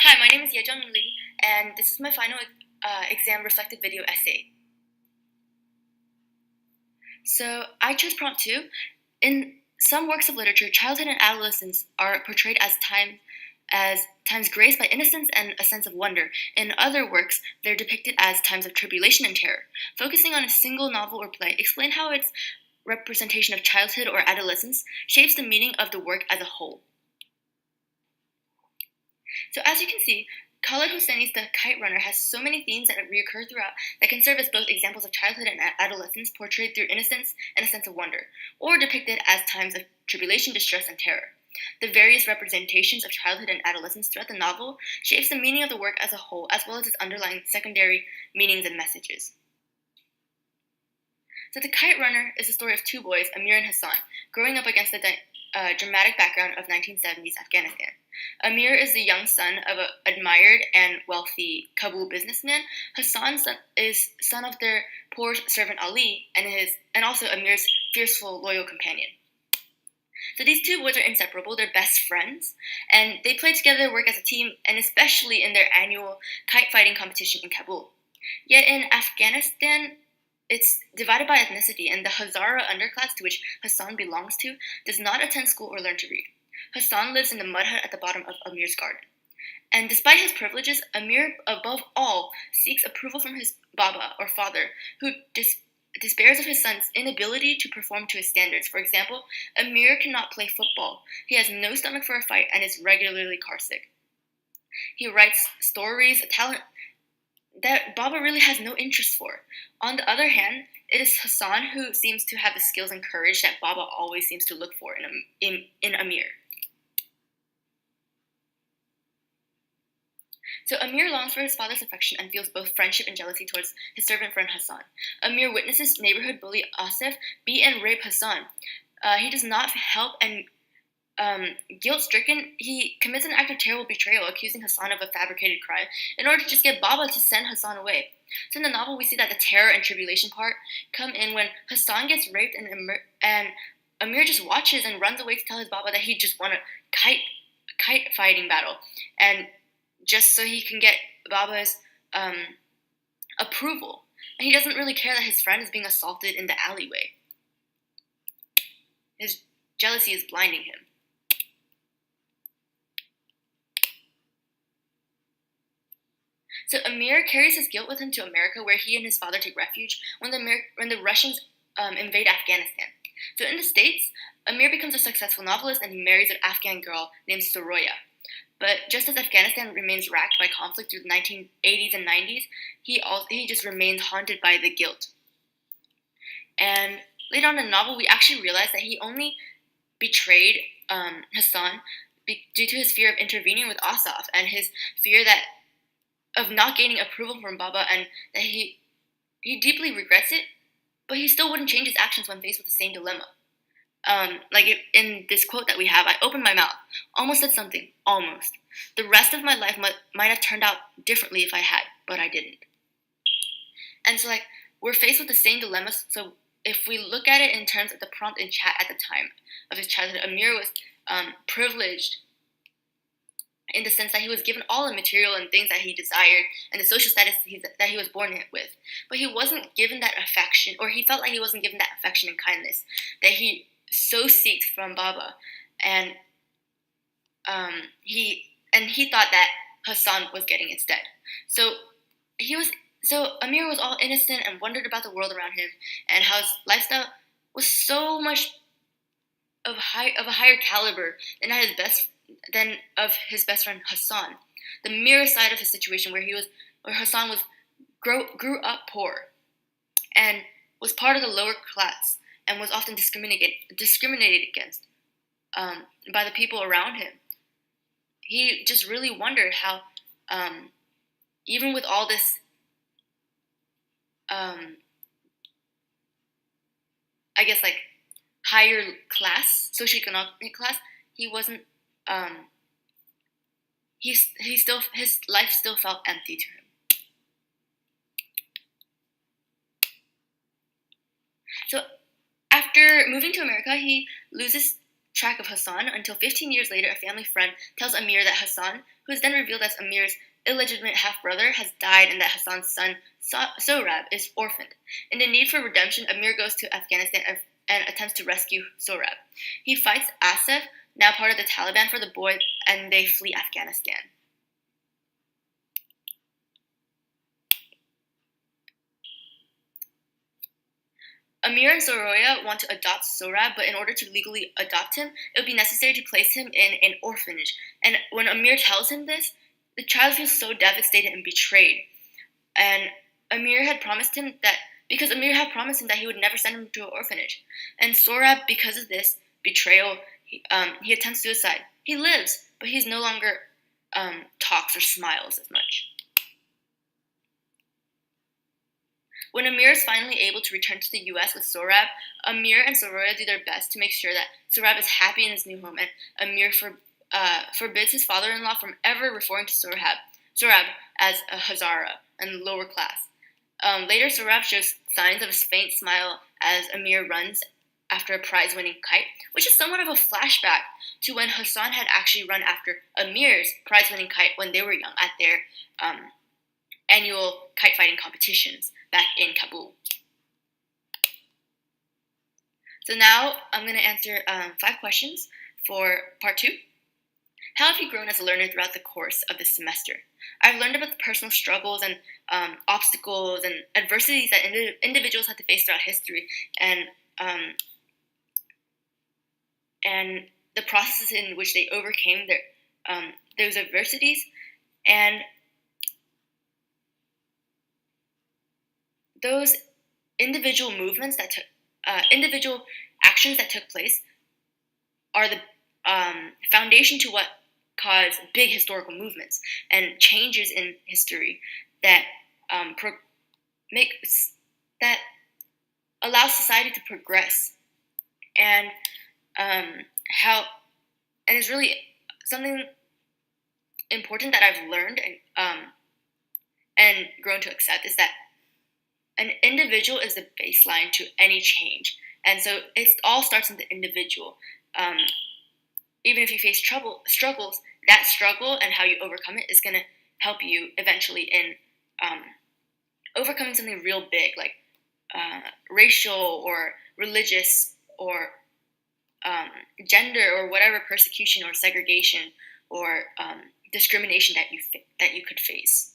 Hi, my name is Jung Lee, and this is my final exam reflective video essay. So I chose prompt 2. In some works of literature, childhood and adolescence are portrayed as times graced by innocence and a sense of wonder. In other works, they're depicted as times of tribulation and terror. Focusing on a single novel or play, explain how its representation of childhood or adolescence shapes the meaning of the work as a whole. So as you can see, Khaled Hosseini's The Kite Runner has so many themes that reoccur throughout that can serve as both examples of childhood and adolescence portrayed through innocence and a sense of wonder, or depicted as times of tribulation, distress, and terror. The various representations of childhood and adolescence throughout the novel shapes the meaning of the work as a whole, as well as its underlying secondary meanings and messages. So The Kite Runner is the story of two boys, Amir and Hassan, growing up against the dramatic background of 1970s Afghanistan. Amir is the young son of an admired and wealthy Kabul businessman. Hassan is son of their poor servant Ali, and also Amir's fierceful, loyal companion. So these two boys are inseparable. They're best friends, and they play together, work as a team, and especially in their annual kite fighting competition in Kabul. Yet in Afghanistan, it's divided by ethnicity, and the Hazara underclass, to which Hassan belongs to, does not attend school or learn to read. Hassan lives in the mud hut at the bottom of Amir's garden. And despite his privileges, Amir, above all, seeks approval from his Baba, or father, who despairs of his son's inability to perform to his standards. For example, Amir cannot play football. He has no stomach for a fight and is regularly carsick. He writes stories, a talent that Baba really has no interest for. On the other hand, it is Hassan who seems to have the skills and courage that Baba always seems to look for in Amir. So Amir longs for his father's affection and feels both friendship and jealousy towards his servant friend Hassan. Amir witnesses neighborhood bully Asif beat and rape Hassan. He does not help, and guilt-stricken, he commits an act of terrible betrayal, accusing Hassan of a fabricated crime in order to just get Baba to send Hassan away. So in the novel, we see that the terror and tribulation part come in when Hassan gets raped, and Amir just watches and runs away to tell his Baba that he just won a kite fighting battle, and just so he can get Baba's approval. And he doesn't really care that his friend is being assaulted in the alleyway. His jealousy is blinding him. So Amir carries his guilt with him to America, where he and his father take refuge when the Russians invade Afghanistan. So in the States, Amir becomes a successful novelist, and he marries an Afghan girl named Soroya. But just as Afghanistan remains racked by conflict through the 1980s and 90s, he just remains haunted by the guilt. And later on in the novel, we actually realize that he only betrayed Hassan due to his fear of intervening with Asaf and his fear of not gaining approval from Baba, and that he deeply regrets it, but he still wouldn't change his actions when faced with the same dilemma. In this quote that we have, I opened my mouth, almost said something, almost. The rest of my life might have turned out differently if I had, but I didn't. And so, we're faced with the same dilemmas. So if we look at it in terms of the prompt in chat at the time of his childhood, Amir was privileged in the sense that he was given all the material and things that he desired and the social status that he was born with. But he wasn't given that affection, or he felt like he wasn't given that affection and kindness that he so seeks from Baba, and he thought that Hassan was getting instead. So Amir was all innocent and wondered about the world around him, and how his lifestyle was so much of a higher caliber than of his best friend Hassan. The mirror side of his situation, where Hassan grew up poor and was part of the lower class, and was often discriminated against by the people around him. He just really wondered how, even with all this, higher class, socioeconomic class, he wasn't. His life still felt empty to him. So after moving to America, he loses track of Hassan until 15 years later, a family friend tells Amir that Hassan, who is then revealed as Amir's illegitimate half-brother, has died and that Hassan's son, Sohrab, is orphaned. In the need for redemption, Amir goes to Afghanistan and attempts to rescue Sohrab. He fights Asif, now part of the Taliban, for the boy, and they flee Afghanistan. Amir and Soroya want to adopt Sohrab, but in order to legally adopt him, it would be necessary to place him in an orphanage. And when Amir tells him this, the child feels so devastated and betrayed. And Amir had promised him that he would never send him to an orphanage. And Sohrab, because of this betrayal, he attempts suicide. He lives, but he's no longer talks or smiles as much. When Amir is finally able to return to the U.S. with Sohrab, Amir and Soroya do their best to make sure that Sohrab is happy in his new home, and Amir forbids his father-in-law from ever referring to Sohrab as a Hazara and lower class. Later, Sohrab shows signs of a faint smile as Amir runs after a prize-winning kite, which is somewhat of a flashback to when Hassan had actually run after Amir's prize-winning kite when they were young at their annual kite fighting competitions back in Kabul. So now I'm going to answer 5 questions for part 2. How have you grown as a learner throughout the course of this semester? I've learned about the personal struggles and obstacles and adversities that individuals have to face throughout history, and the processes in which they overcame those adversities, and those individual movements that took, individual actions that took place are the foundation to what caused big historical movements and changes in history that that allow society to progress, and it's really something important that I've learned and grown to accept is that an individual is the baseline to any change, and so it all starts in the individual. Even if you face struggles, that struggle and how you overcome it is going to help you eventually in overcoming something real big, like racial or religious or gender or whatever persecution or segregation or discrimination that you could face.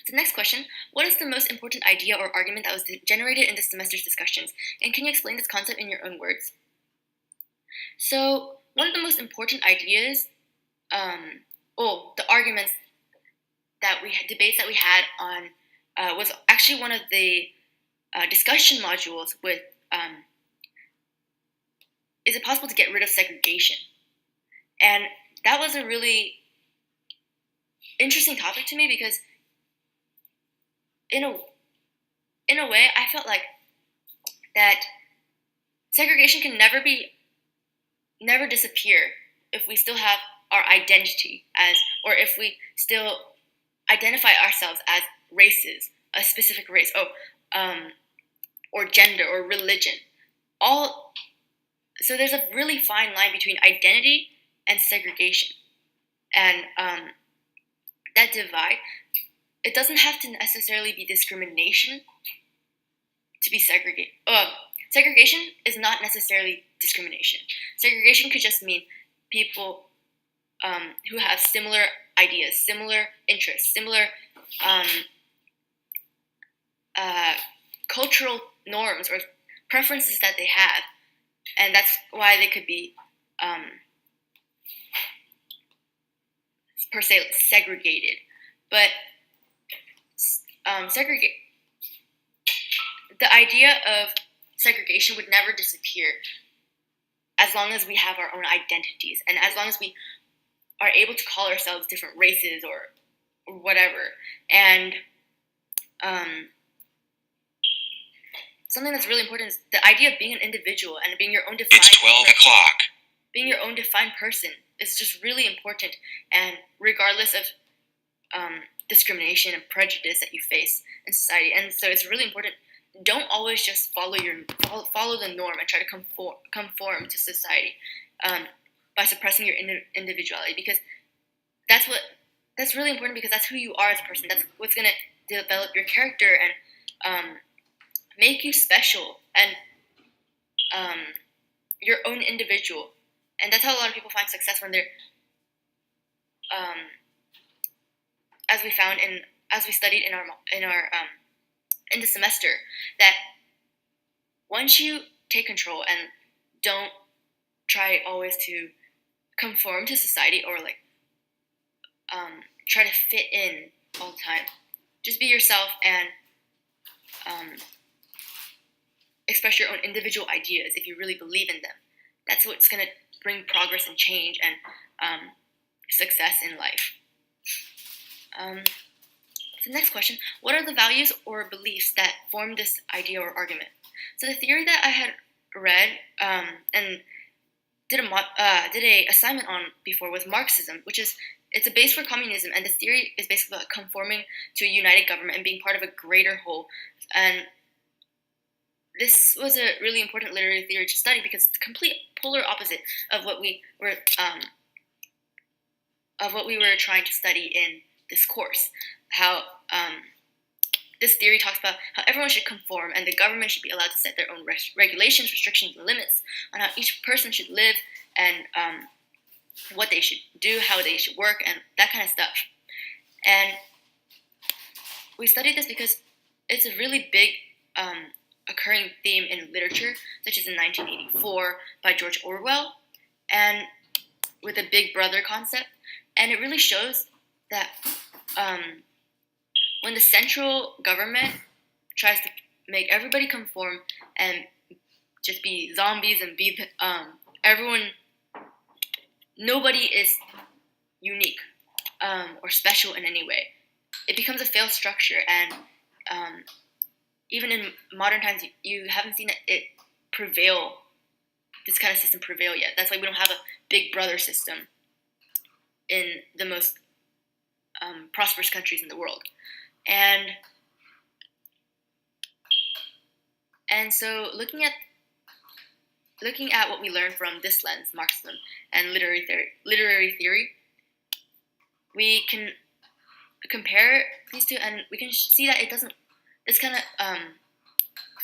The next question, what is the most important idea or argument that was generated in this semester's discussions? And can you explain this concept in your own words? So, one of the most important ideas, the arguments that debates that we had on, was actually one of the discussion modules with, is it possible to get rid of segregation? And that was a really interesting topic to me because in a way, I felt like that segregation can never disappear if we still have our identity or if we still identify ourselves as races, a specific race, or gender or religion. So there's a really fine line between identity and segregation, and that divide. It doesn't have to necessarily be discrimination to be segregated. Segregation is not necessarily discrimination. Segregation could just mean people who have similar ideas, similar interests, similar cultural norms or preferences that they have, and that's why they could be per se segregated. But the idea of segregation would never disappear as long as we have our own identities and as long as we are able to call ourselves different races or whatever. And something that's really important is the idea of being an individual and being your own defined. It's 12 o'clock. Being your own defined person is just really important, and regardless of discrimination and prejudice that you face in society. And so it's really important don't always just follow the norm and try to conform to society by suppressing your individuality, because that's really important, because that's who you are as a person. That's what's going to develop your character and make you special and your own individual. And that's how a lot of people find success when they're, as we studied in the semester, that once you take control and don't try always to conform to society or like try to fit in all the time, just be yourself and express your own individual ideas if you really believe in them. That's what's going to bring progress and change and success in life. So next question, what are the values or beliefs that form this idea or argument? So the theory that I had read and did a assignment on before was Marxism, which is, it's a base for communism, and this theory is basically about conforming to a united government and being part of a greater whole. And this was a really important literary theory to study because it's the complete polar opposite of what we were trying to study in this course. How this theory talks about how everyone should conform and the government should be allowed to set their own regulations, restrictions, and limits on how each person should live and what they should do, how they should work, and that kind of stuff. And we studied this because it's a really big occurring theme in literature, such as in 1984 by George Orwell, and with a Big Brother concept. And it really shows that when the central government tries to make everybody conform and just be zombies and be nobody is unique or special in any way, it becomes a failed structure. And even in modern times, you haven't seen this kind of system prevail yet. That's why we don't have a Big Brother system in the most prosperous countries in the world. And so looking at what we learned from this lens, Marxism and literary theory, we can compare these two, and we can see that this kind of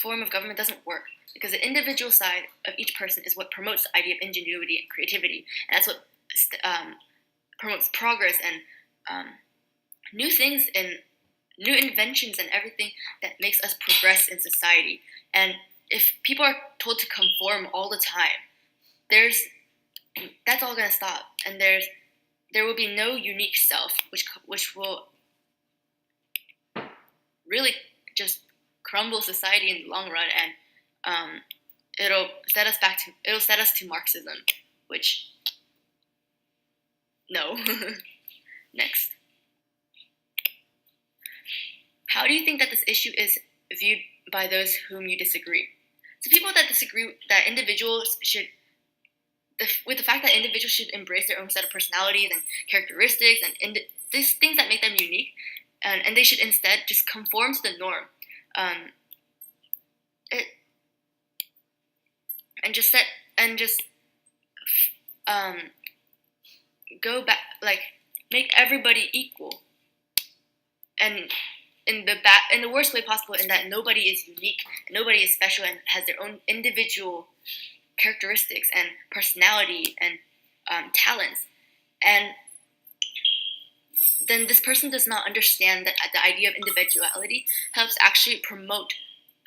form of government doesn't work, because the individual side of each person is what promotes the idea of ingenuity and creativity, and that's what promotes progress and new things and new inventions and everything that makes us progress in society. And if people are told to conform all the time, that's all going to stop, and there will be no unique self, which will really just crumble society in the long run, and it'll set us to Marxism, which no. Next. How do you think that this issue is viewed by those whom you disagree? So people that disagree that individuals should, with the fact that individuals should embrace their own set of personalities and characteristics and these things that make them unique, and they should instead just conform to the norm, go back, like make everybody equal, and in the worst way possible, in that nobody is unique, nobody is special, and has their own individual characteristics and personality and talents. And then this person does not understand that the idea of individuality helps actually promote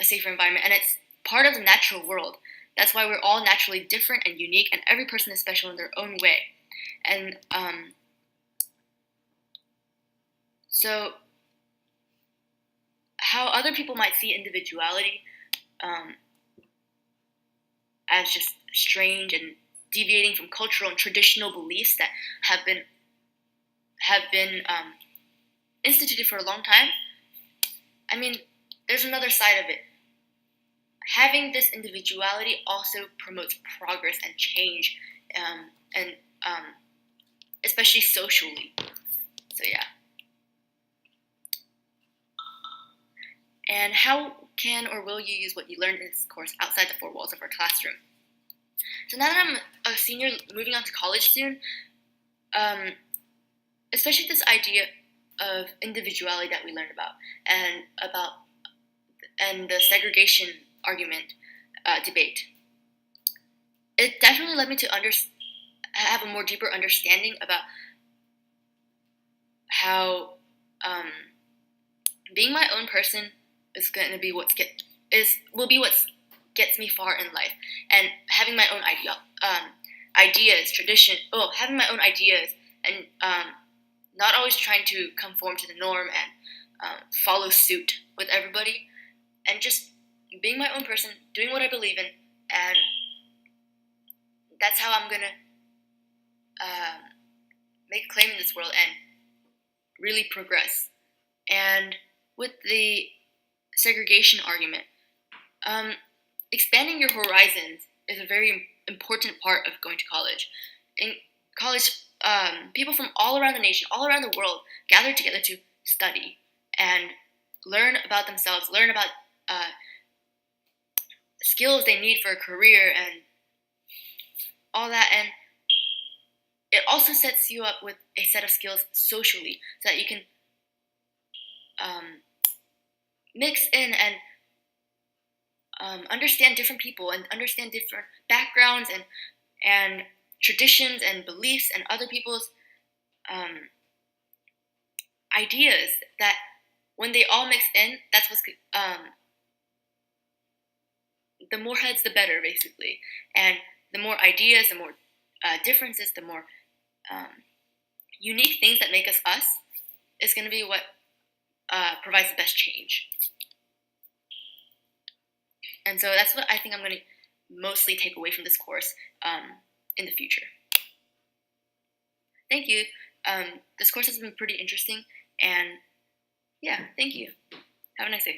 a safer environment, and it's part of the natural world. That's why we're all naturally different and unique, and every person is special in their own way. And so how other people might see individuality as just strange and deviating from cultural and traditional beliefs that have been instituted for a long time. I mean, there's another side of it. Having this individuality also promotes progress and change, and especially socially. So yeah. And how can or will you use what you learned in this course outside the four walls of our classroom? So now that I'm a senior moving on to college soon, especially this idea of individuality that we learned about and the segregation argument debate, it definitely led me to have a more deeper understanding about how being my own person is going to be what gets me far in life, and having my own having my own ideas, and not always trying to conform to the norm and follow suit with everybody, and just being my own person, doing what I believe in, and that's how I'm gonna make a claim in this world and really progress. And with the segregation argument, expanding your horizons is a very important part of going to college. In college, people from all around the nation, all around the world, gather together to study and learn about themselves, learn about skills they need for a career and all that. And it also sets you up with a set of skills socially so that you can mix in and understand different people and understand different backgrounds and traditions and beliefs and other people's ideas, that when they all mix in, that's what's the more heads the better, basically. And the more ideas, the more differences, the more unique things that make us us is going to be what provides the best change. And so that's what I think I'm going to mostly take away from this course in the future. Thank you. This course has been pretty interesting, and yeah, thank you. Have a nice day.